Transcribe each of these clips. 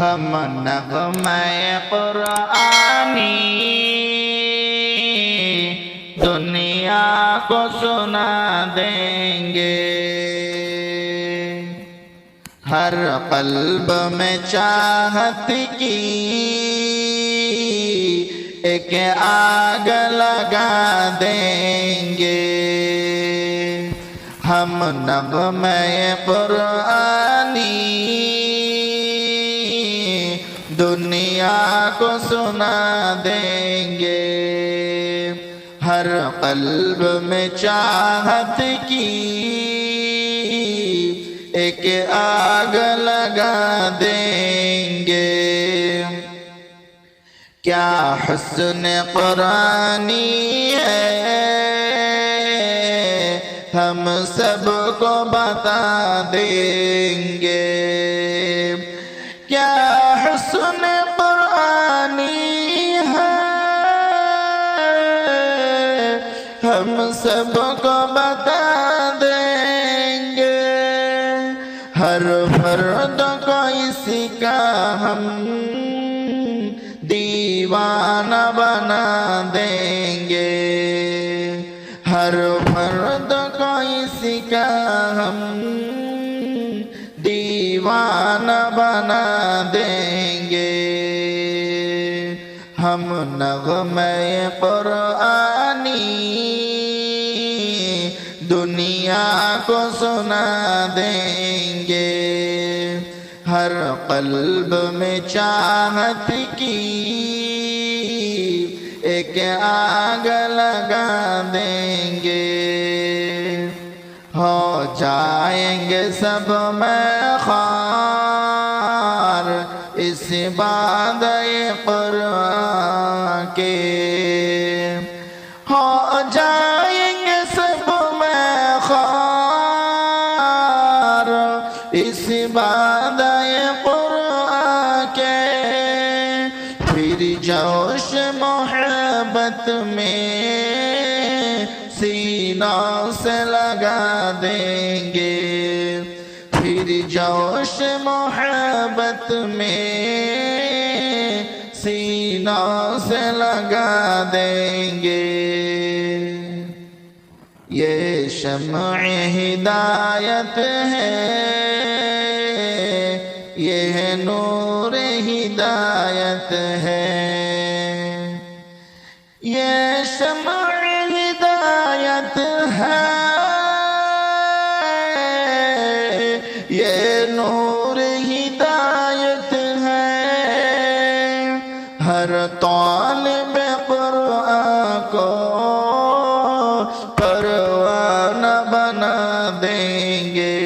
ہم نغمہ قرآنی دنیا کو سنا دیں گے، ہر قلب میں چاہت کی ایک آگ لگا دیں گے۔ ہم نغمہ قرآنی دنیا کو سنا دیں گے، ہر قلب میں چاہت کی ایک آگ لگا دیں گے۔ کیا حسن قرآنی ہے ہم سب کو بتا دیں گے، کیا حسن قرآنی ہے ہم سب کو بتا دیں گے، ہر فرد کو اسی کا ہم دیوانہ بنا دیں گے، ہر فرد کو اسی کا ہم دیوانہ بنا دیں گے۔ ہم نغمہ قرآنی دنیا کو سنا دیں گے، ہر قلب میں چاہت کی ایک آگ لگا دیں گے۔ ہو جائیں گے سب میں خوار اس بادئ قرآن کے، ہو جائیں گے سب میں خوار اس بادئ قرآن کے، پھر جوش محبت میں سینوں سے لگا دیں گے، پھر جوش محبت میں سینوں سے لگا دیں گے۔ یہ شمع ہدایت ہے، یہ نور ہدایت ہے، یہ شمع ہدایت ہے، یہ نور ہدایت ہے، ہر طالب قرآن کو پروانہ بنا دیں گے،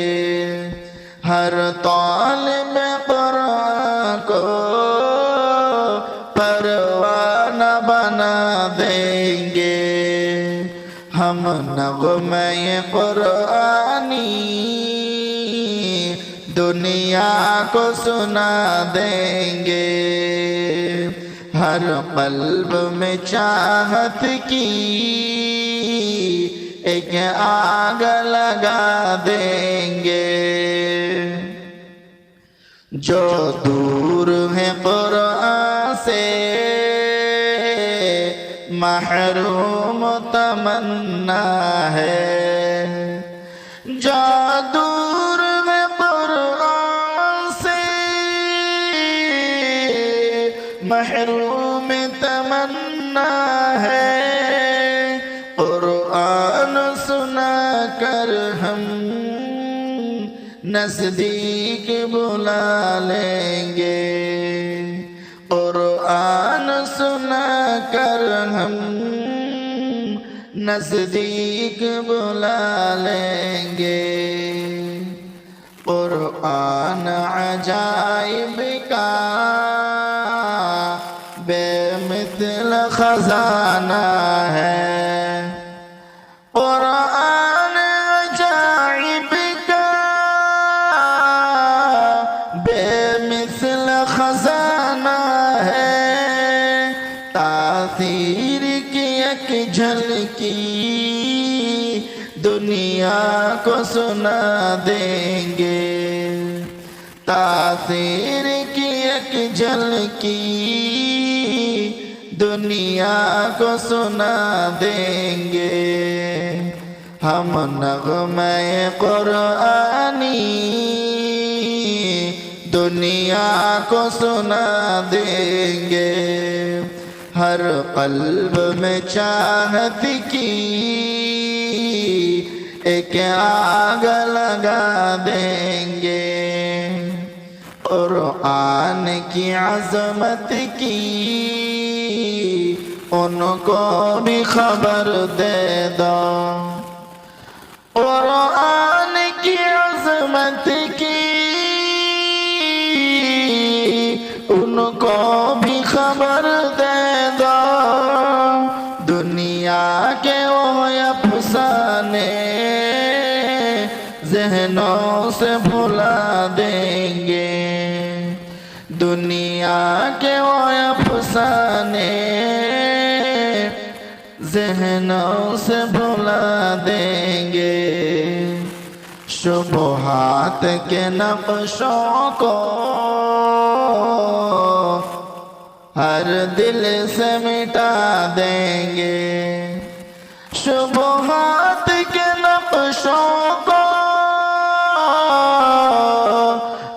ہر طالب قرآن کو پروانہ بنا دیں گے۔ ہم نغمہ قرآنی دنیا کو سنا دیں گے، ہر قلب میں چاہت کی ایک آگ لگا دیں گے۔ جو دور ہے قرآن سے محروم تمنا ہے، جو دور ہے قرآن سے محروم تمنا ہے، قرآن سنا کر ہم نزدیک بلا لیں گے، قرآن سنا کر ہم نزدیک بلا لیں گے۔ قرآن عجائب کا بے مثل خزانہ ہے، قرآن عجائب کا بے مثل خزانہ ہے، تاثیر کی ایک جھلکی دنیا کو سنا دیں گے، تاثیر کی ایک جھلکی دنیا کو سنا دیں گے ہم نغمہ قرآنی دنیا کو سنا دیں گے ہر قلب میں چاہت کی ایک آگ لگا دیں گے قرآن کی عظمت کی ان کو بھی خبر دے دو قرآن کی عظمت کی ان کو بھی خبر دے دو دنیا کے وہ افسانے ذہنوں سے بھلا دیں گے دنیا کے وہ افسانے ذہنوں سے بھلا دیں گے شبہات کے نقشوں کو ہر دل سے مٹا دیں گے شبہات کے نقشوں کو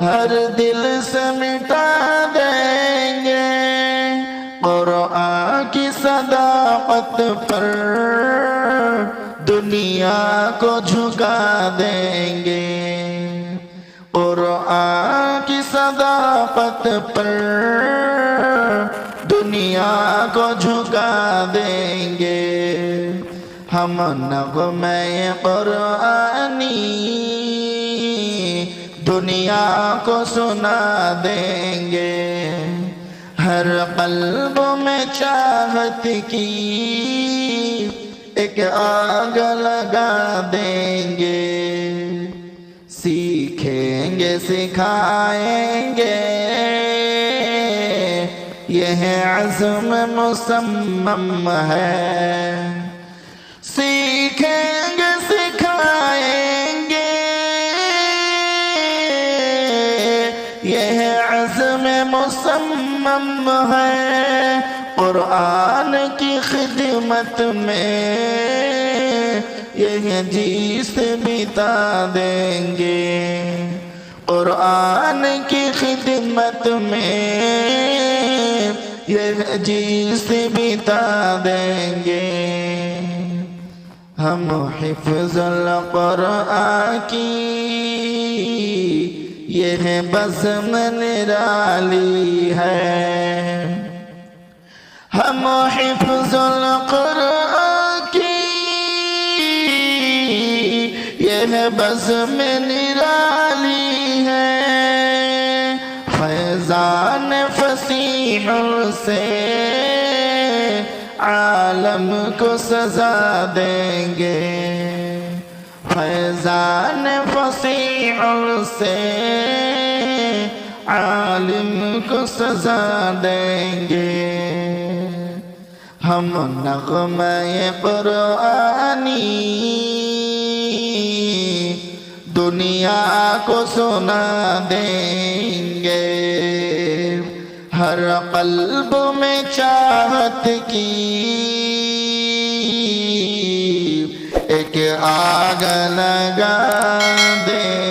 ہر دل سے مٹا دیں گے قرآن کی صداقت پر دنیا کو جھکا دیں گے قرآن کی صداقت پر دنیا کو جھکا دیں گے ہم نغمہ قرآنی دنیا کو سنا دیں گے ہر قلب میں چاہت کی ایک آگ لگا دیں گے سیکھیں گے سکھائیں گے یہ عزم مصمم ہے سیکھیں گے سکھائیں گے یہ عزم مصمم ہے قرآن کی خدمت میں یہ جیس بتا دیں گے قرآن کی خدمت میں یہ جیس بتا دیں گے ہم حفظ القرآن کی یہ بزم نرالی ہے ہم حفظ القرآن کی یہ بزم نرالی ہے فیضان فصیح سے عالم کو سزا دیں گے فیضان فصیح سے عالم کو سزا دیں گے ہم نغمہ قرآنی دنیا کو سنا دیں گے ہر قلب میں چاہت کی ایک آگ لگا دیں